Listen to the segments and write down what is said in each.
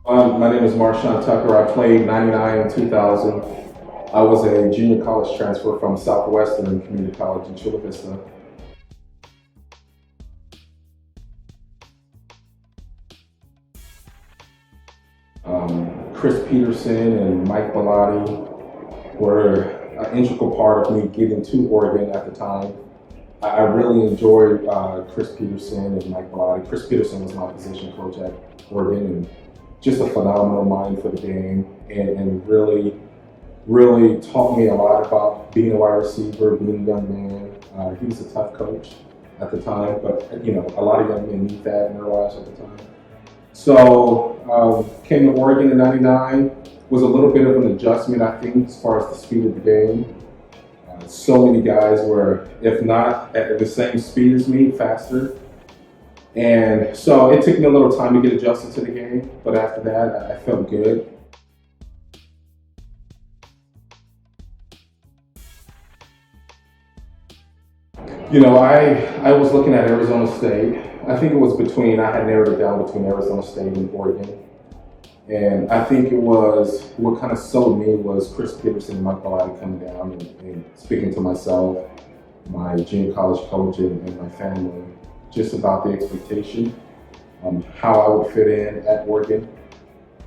My name is Marshaun Tucker. I played 99 and 2000. I was a junior college transfer from Southwestern Community College in Chula Vista. Chris Peterson and Mike Bellotti were an integral part of me getting to Oregon at the time. I really enjoyed Chris Peterson and Mike Bellotti. Chris Peterson was my position coach at Oregon, and just a phenomenal mind for the game, and really taught me a lot about being a wide receiver, being a young man. He was a tough coach at the time, but a lot of young men need that in their lives at the time. So came to Oregon in '99. Was a little bit of an adjustment, I think, as far as the speed of the game. So many guys were, if not at the same speed as me, faster. And so it took me a little time to get adjusted to the game, but after that, I felt good. I was looking at Arizona State. I think it was I had narrowed it down between Arizona State and Oregon. And I think it was, what kind of sold me was Chris Peterson and Mike Bellotti coming down and speaking to myself, my junior college coach, and my family, just about the expectation, how I would fit in at Oregon.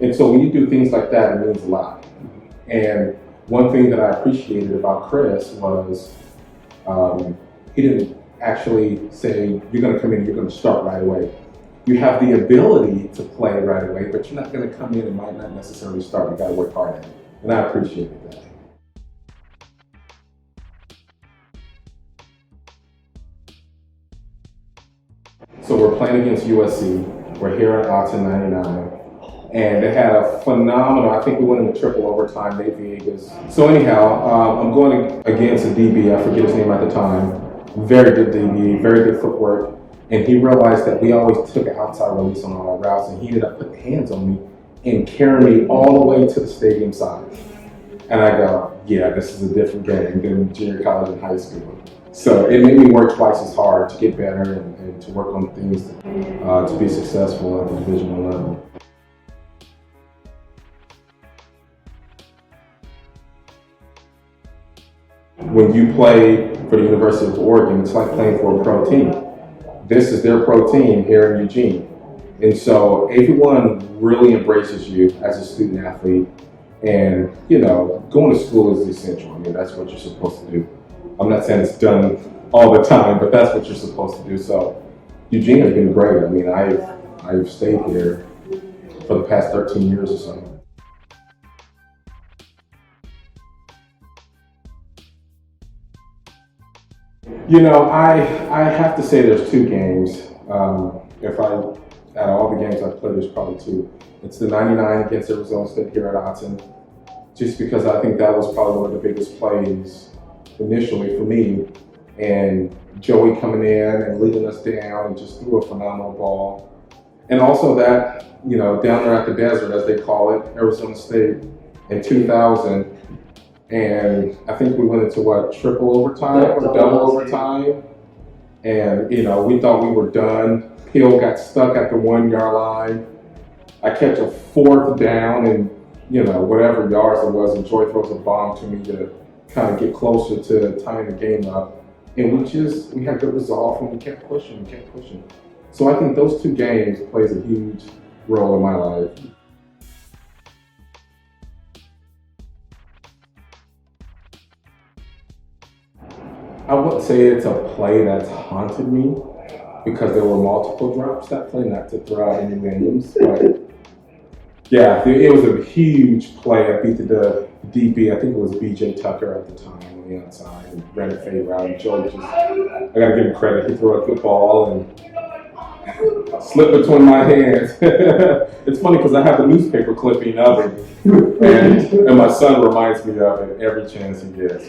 And so when you do things like that, it means a lot. And one thing that I appreciated about Chris was he didn't actually say, you're going to come in, you're going to start right away. You have the ability to play right away, but you're not going to come in and might not necessarily start. You got to work hard at it. And I appreciated that. So we're playing against USC. We're here at Austin 99. And they had a phenomenal, I think we went into triple overtime, Nate Villegas. So anyhow, I'm going against a DB, I forget his name at the time. Very good DB, very good footwork. And he realized that we always took an outside release on all our routes, and he ended up putting hands on me and carrying me all the way to the stadium side. And I go, yeah, this is a different game than junior college and high school. So it made me work twice as hard to get better and to work on things to be successful at the Division I level. When you play for the University of Oregon, it's like playing for a pro team. This is their pro team here in Eugene. And so everyone really embraces you as a student athlete. And, going to school is essential. I mean, that's what you're supposed to do. I'm not saying it's done all the time, but that's what you're supposed to do. So Eugene has been great. I mean, I've stayed here for the past 13 years or so. I have to say there's two games. Out of all the games I've played, there's probably two. It's the 99 against Arizona State here at Otton, just because I think that was probably one of the biggest plays initially for me. And Joey coming in and leading us down and just threw a phenomenal ball. And also that, down there at the desert, as they call it, Arizona State in 2000. And I think we went into triple overtime or double overtime. And, we thought we were done. Hill got stuck at the 1 yard line. I catch a fourth down and, whatever yards it was, and Joy throws a bomb to me to kind of get closer to tying the game up. And we had good resolve and we kept pushing. So I think those two games plays a huge role in my life. I wouldn't say it's a play that's haunted me because there were multiple drops that play, not to throw out any names, but yeah, it was a huge play. I beat the DB, I think it was BJ Tucker at the time on the outside, and ran a fade route. And Joe I gotta give him credit, he threw a good ball and slipped between my hands. It's funny because I have the newspaper clipping of it, and my son reminds me of it every chance he gets.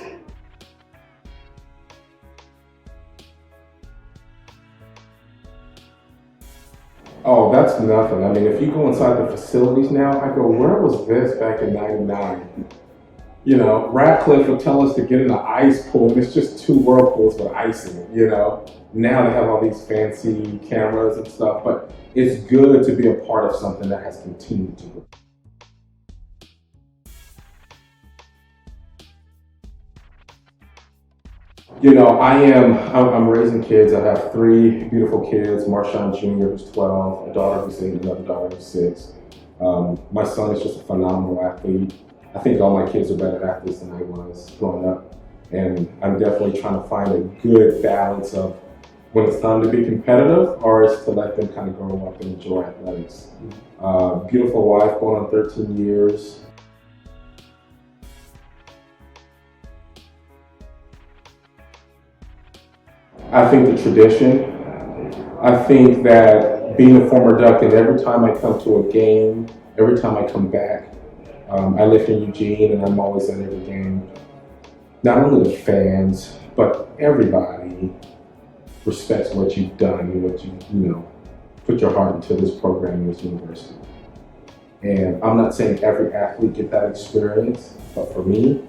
Oh, that's nothing. I mean, if you go inside the facilities now, I go, where was this back in '99? Radcliffe would tell us to get in the ice pool, and it's just two whirlpools with ice in it, Now they have all these fancy cameras and stuff, but it's good to be a part of something that has continued to grow. You know, I'm raising kids. I have 3 beautiful kids, Marshaun Jr., who's 12, a daughter who's 8, another daughter who's 6. My son is just a phenomenal athlete. I think all my kids are better athletes than I was growing up. And I'm definitely trying to find a good balance of when it's time to be competitive or is to let them kind of grow up and enjoy athletics. Beautiful wife, going on 13 years. I think the tradition. I think that being a former Duck, and every time I come to a game, every time I come back, I live in Eugene and I'm always at every game. Not only the fans, but everybody respects what you've done and what you put your heart into this program in this university. And I'm not saying every athlete get that experience, but for me,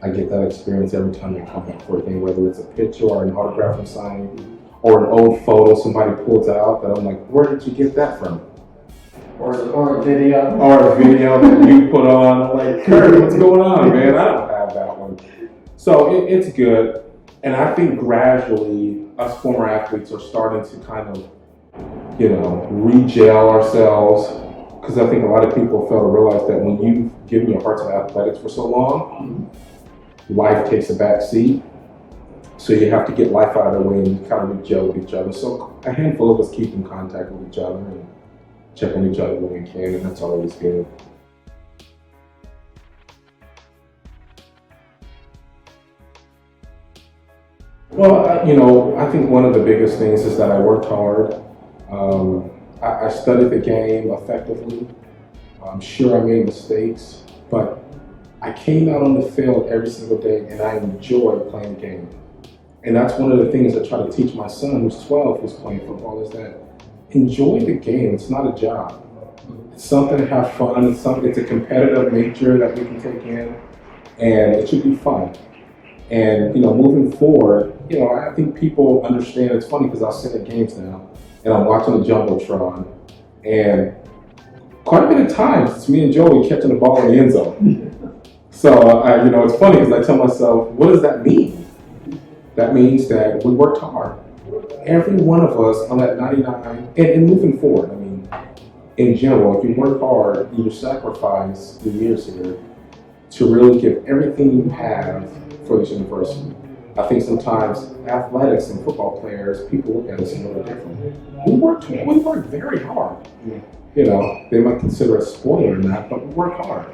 I get that experience every time I come back for a game, whether it's a picture or an autograph and signing or an old photo somebody pulls out that I'm like, where did you get that from? Or a video. Or a video that you put on. I'm like, Kurt, what's going on, man? I don't have that one. So it's good. And I think gradually us former athletes are starting to kind of, re-gel ourselves. Because I think a lot of people fail to realize that when you've given your heart to athletics for so long, life takes a back seat. So you have to get life out of the way and kind of re-gel with each other. So a handful of us keep in contact with each other and check on each other when we can, and that's always good. Well, I think one of the biggest things is that I worked hard. I studied the game effectively. I'm sure I made mistakes, but I came out on the field every single day and I enjoyed playing the game. And that's one of the things I try to teach my son, who's 12, who's playing football, is that enjoy the game. It's not a job. It's something to have fun. It's a competitive nature that we can take in, and it should be fun. And moving forward, I think people understand. It's funny because I'll sit at games now, and I'm watching the jumbotron, and quite a bit of times it's me and Joey catching the ball in the end zone. So it's funny because I tell myself, what does that mean? That means that we worked hard. Every one of us on that 99, and moving forward, in general, if you work hard, you sacrifice the years here to really give everything you have for this university. I think sometimes athletics and football players, people look at us a little differently. We worked very hard. They might consider us spoiled or not, but we work hard.